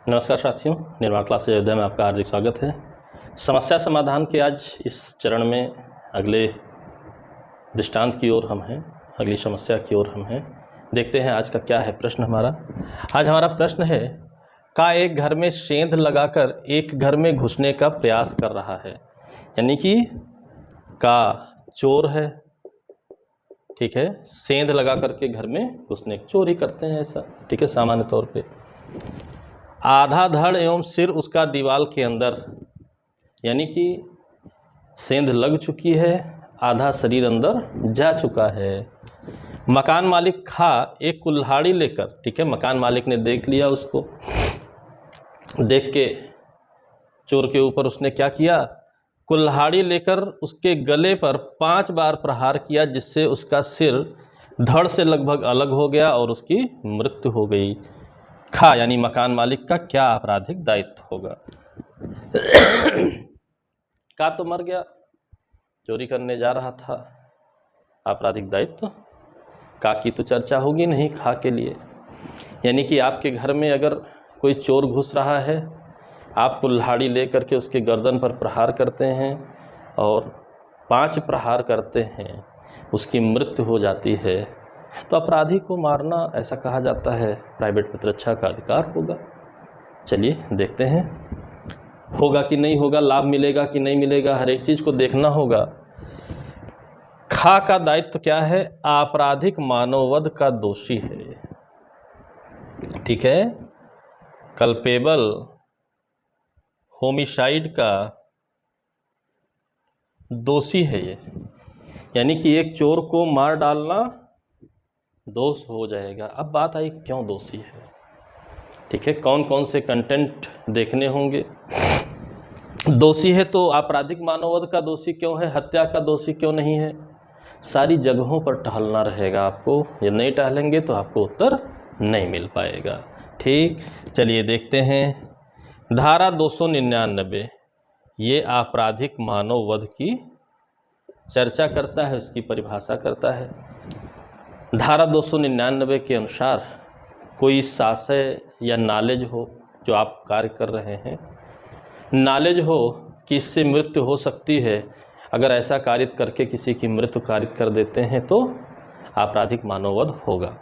नमस्कार साथियों, निर्माण क्लास अयोध्या में आपका हार्दिक स्वागत है। समस्या समाधान के आज इस चरण में अगले दृष्टांत की ओर हम हैं, अगली समस्या की ओर हम हैं। देखते हैं आज का क्या है प्रश्न हमारा। आज हमारा प्रश्न है, का एक घर में सेंध लगाकर एक घर में घुसने का प्रयास कर रहा है। यानी कि का चोर है, ठीक है, सेंध लगा करके घर में घुसने की चोरी करते हैं ऐसा, ठीक है, सामान्य तौर पे। आधा धड़ एवं सिर उसका दीवार के अंदर, यानी कि सेंध लग चुकी है, आधा शरीर अंदर जा चुका है। मकान मालिक खा एक कुल्हाड़ी लेकर, ठीक है, मकान मालिक ने देख लिया उसको, देख के चोर के ऊपर उसने क्या किया, कुल्हाड़ी लेकर उसके गले पर 5 बार प्रहार किया, जिससे उसका सिर धड़ से लगभग अलग हो गया और उसकी मृत्यु हो गई। खा यानी मकान मालिक का क्या आपराधिक दायित्व होगा। का तो मर गया, चोरी करने जा रहा था, आपराधिक दायित्व का की तो चर्चा होगी नहीं खा के लिए। यानी कि आपके घर में अगर कोई चोर घुस रहा है, आप कुल्हाड़ी लेकर के उसके गर्दन पर प्रहार करते हैं और 5 प्रहार करते हैं, उसकी मृत्यु हो जाती है, तो अपराधी को मारना, ऐसा कहा जाता है, प्राइवेट प्रतिरक्षा का अधिकार होगा। चलिए देखते हैं होगा कि नहीं होगा, लाभ मिलेगा कि नहीं मिलेगा, हर एक चीज़ को देखना होगा। खा का दायित्व क्या है, आपराधिक मानववध का दोषी है, ठीक है, कल्पेबल होमिसाइड का दोषी है ये। यानी कि एक चोर को मार डालना दोष हो जाएगा। अब बात आई क्यों दोषी है, ठीक है, कौन कौन से कंटेंट देखने होंगे। दोषी है तो आपराधिक मानववध का दोषी क्यों है, हत्या का दोषी क्यों नहीं है, सारी जगहों पर टहलना रहेगा आपको। ये नहीं टहलेंगे तो आपको उत्तर नहीं मिल पाएगा। ठीक, चलिए देखते हैं। धारा 299 ये आपराधिक मानववध की चर्चा करता है, उसकी परिभाषा करता है। धारा 299 के अनुसार कोई साशय या नॉलेज हो जो आप कार्य कर रहे हैं, नॉलेज हो कि इससे मृत्यु हो सकती है, अगर ऐसा कार्य करके किसी की मृत्यु कारित कर देते हैं तो आपराधिक मानववध होगा।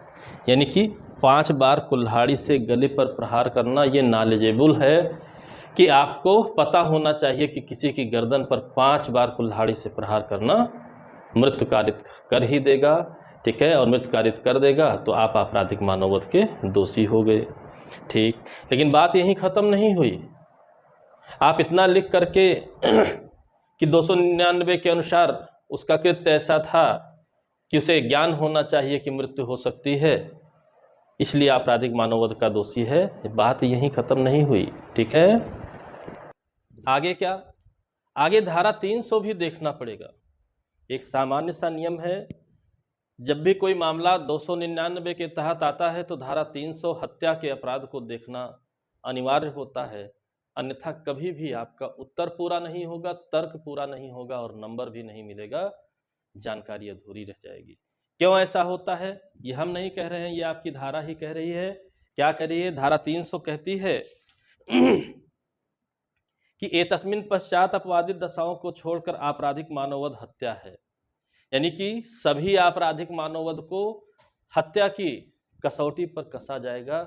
यानी कि 5 बार कुल्हाड़ी से गले पर प्रहार करना, ये नॉलेजेबल है कि आपको पता होना चाहिए कि किसी की गर्दन पर 5 बार कुल्हाड़ी से प्रहार करना मृत्यु कारित कर ही देगा, ठीक है, और मृत्यु कारित कर देगा तो आप आपराधिक मानववध के दोषी हो गए। ठीक, लेकिन बात यहीं ख़त्म नहीं हुई। आप इतना लिख करके कि 299 के अनुसार उसका कृत्य ऐसा था कि उसे ज्ञान होना चाहिए कि मृत्यु हो सकती है, इसलिए आपराधिक मानववध का दोषी है, बात यहीं ख़त्म नहीं हुई, ठीक है। आगे क्या, आगे धारा 300 भी देखना पड़ेगा। एक सामान्य सा नियम है, जब भी कोई मामला 299 के तहत आता है तो धारा 300 हत्या के अपराध को देखना अनिवार्य होता है, अन्यथा कभी भी आपका उत्तर पूरा नहीं होगा, तर्क पूरा नहीं होगा और नंबर भी नहीं मिलेगा, जानकारी अधूरी रह जाएगी। क्यों ऐसा होता है ये हम नहीं कह रहे हैं, ये आपकी धारा ही कह रही है। क्या कह रही है, धारा 300 कहती है कि एतस्मिन् पश्चात अपवादित दशाओं को छोड़कर आपराधिक मानववध हत्या है। यानी कि सभी आपराधिक मानववध को हत्या की कसौटी पर कसा जाएगा।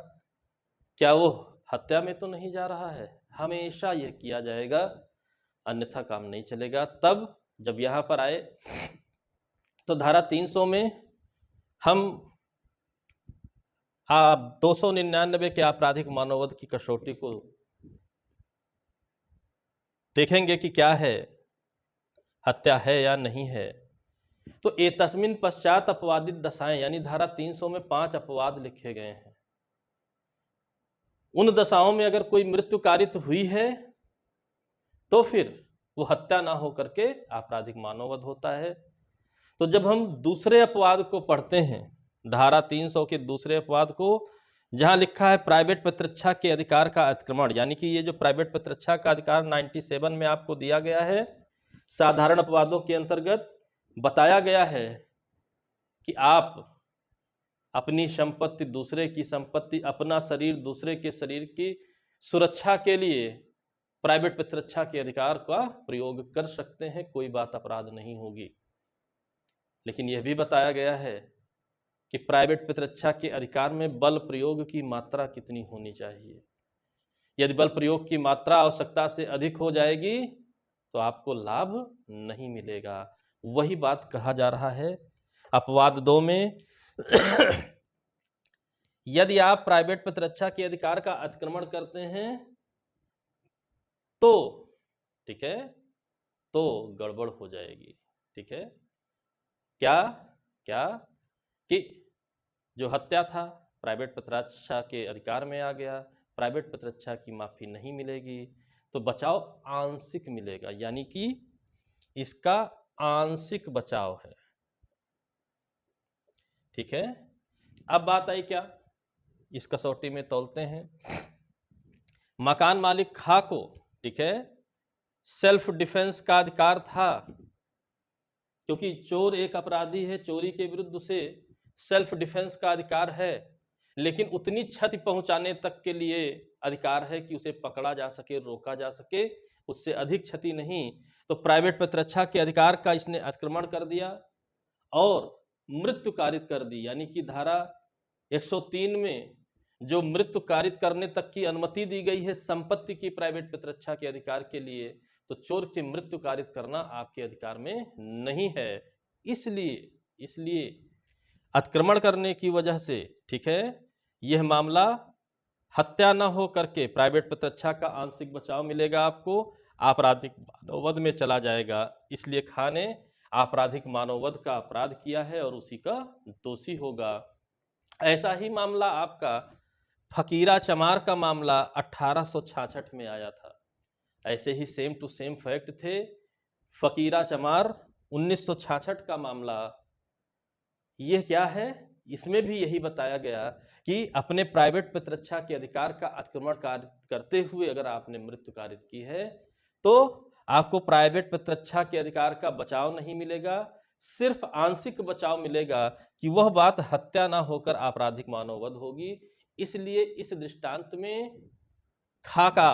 क्या वो हत्या में तो नहीं जा रहा है, हमेशा यह किया जाएगा, अन्यथा काम नहीं चलेगा। तब जब यहाँ पर आए तो धारा 300 में हम 299 के आपराधिक मानववध की कसौटी को देखेंगे कि क्या है, हत्या है या नहीं है। तो एतस्मिन् पश्चात अपवादित दशाएं, यानी धारा 300 में 5 अपवाद लिखे गए हैं। उन दशाओं में अगर कोई मृत्यु कारित हुई है तो फिर वो हत्या ना हो करके आपराधिक मानववध होता है। तो जब हम दूसरे अपवाद को पढ़ते हैं, धारा 300 के दूसरे अपवाद को, जहां लिखा है प्राइवेट प्रतिरक्षा के अधिकार का अतिक्रमण, यानी कि ये जो प्राइवेट प्रतिरक्षा का अधिकार 97 में आपको दिया गया है, साधारण अपवादों के अंतर्गत बताया गया है कि आप अपनी संपत्ति दूसरे की संपत्ति, अपना शरीर दूसरे के शरीर की सुरक्षा के लिए प्राइवेट प्रतिरक्षा के अधिकार का प्रयोग कर सकते हैं, कोई बात अपराध नहीं होगी। लेकिन यह भी बताया गया है कि प्राइवेट प्रतिरक्षा के अधिकार में बल प्रयोग की मात्रा कितनी होनी चाहिए। यदि बल प्रयोग की मात्रा आवश्यकता से अधिक हो जाएगी तो आपको लाभ नहीं मिलेगा। वही बात कहा जा रहा है अपवाद 2 में यदि आप प्राइवेट प्रतिरक्षा के अधिकार का अतिक्रमण करते हैं तो ठीक है, तो गड़बड़ हो जाएगी। ठीक है, क्या क्या कि जो हत्या था प्राइवेट प्रतिरक्षा के अधिकार में आ गया, प्राइवेट प्रतिरक्षा की माफी नहीं मिलेगी, तो बचाव आंशिक मिलेगा, यानी कि इसका आंशिक बचाव है। ठीक है, अब बात आई क्या, इस कसौटी में तौलते हैं। मकान मालिक खा को, ठीक है, सेल्फ डिफेंस का अधिकार था, क्योंकि चोर एक अपराधी है, चोरी के विरुद्ध उसे सेल्फ डिफेंस का अधिकार है, लेकिन उतनी क्षति पहुंचाने तक के लिए अधिकार है कि उसे पकड़ा जा सके, रोका जा सके, उससे अधिक क्षति नहीं। तो प्राइवेट प्रतिरक्षा के अधिकार का इसने अतिक्रमण कर दिया और मृत्यु कारित कर दी, यानी कि धारा 103 में जो मृत्यु कारित करने तक की अनुमति दी गई है संपत्ति की प्राइवेट प्रतिरक्षा के अधिकार के लिए, तो चोर की मृत्यु कारित करना आपके अधिकार में नहीं है। इसलिए अतिक्रमण करने की वजह से, ठीक है, यह मामला हत्या न हो करके प्राइवेट प्रतिरक्षा का आंशिक बचाव मिलेगा आपको, आपराधिक मानववध में चला जाएगा। इसलिए खां ने आपराधिक मानववध का अपराध किया है और उसी का दोषी होगा। ऐसा ही मामला आपका फकीरा चमार का मामला 1866 में आया था। ऐसे ही सेम टू सेम फैक्ट थे। फकीरा चमार 1966 का मामला, यह क्या है, इसमें भी यही बताया गया कि अपने प्राइवेट प्रतिरक्षा के अधिकार का अतिक्रमण करते हुए अगर आपने मृत्यु कारित की है तो आपको प्राइवेट प्रतिरक्षा के अधिकार का बचाव नहीं मिलेगा, सिर्फ आंशिक बचाव मिलेगा कि वह बात हत्या ना होकर आपराधिक मानववध होगी। इसलिए इस दृष्टांत में खा का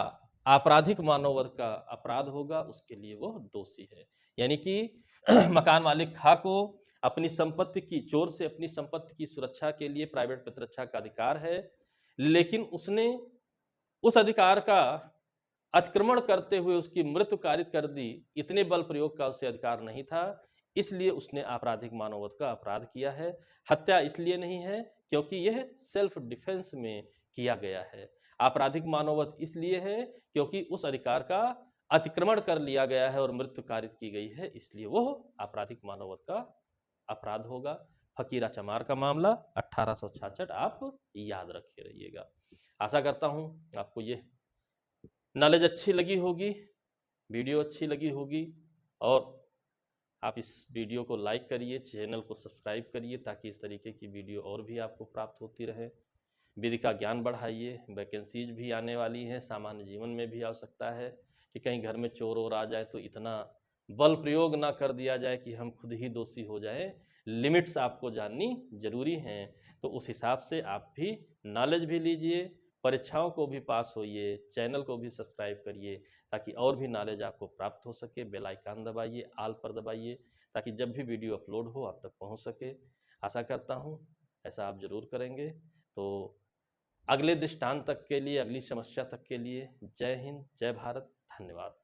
आपराधिक मानववध का अपराध होगा, उसके लिए वह दोषी है। यानी कि मकान मालिक खा को अपनी संपत्ति की, चोर से अपनी संपत्ति की सुरक्षा के लिए प्राइवेट प्रतिरक्षा का अधिकार है, लेकिन उसने उस अधिकार का अतिक्रमण करते हुए उसकी मृत्यु कारित कर दी। इतने बल प्रयोग का उसे अधिकार नहीं था, इसलिए उसने आपराधिक मानववध का अपराध किया है। हत्या इसलिए नहीं है क्योंकि यह सेल्फ डिफेंस में किया गया है। आपराधिक मानववध इसलिए है क्योंकि उस अधिकार का अतिक्रमण कर लिया गया है और मृत्यु कारित की गई है, इसलिए वह आपराधिक मानववध का अपराध होगा। फकीरा चमार का मामला 1866 आप याद रखे रहिएगा। आशा करता हूं आपको ये नॉलेज अच्छी लगी होगी, वीडियो अच्छी लगी होगी, और आप इस वीडियो को लाइक करिए, चैनल को सब्सक्राइब करिए ताकि इस तरीके की वीडियो और भी आपको प्राप्त होती रहे। विधि का ज्ञान बढ़ाइए, वैकेंसीज भी आने वाली हैं, सामान्य जीवन में भी आ सकता है कि कहीं घर में चोर और आ जाए तो इतना बल प्रयोग ना कर दिया जाए कि हम खुद ही दोषी हो जाए। लिमिट्स आपको जाननी जरूरी हैं, तो उस हिसाब से आप भी नॉलेज भी लीजिए, परीक्षाओं को भी पास होइए, चैनल को भी सब्सक्राइब करिए ताकि और भी नॉलेज आपको प्राप्त हो सके। बेल आइकन दबाइए, ऑल पर दबाइए ताकि जब भी वीडियो अपलोड हो आप तक पहुंच सके। आशा करता हूं ऐसा आप जरूर करेंगे। तो अगले दृष्टांत तक के लिए, अगली समस्या तक के लिए जय हिंद, जय भारत, धन्यवाद।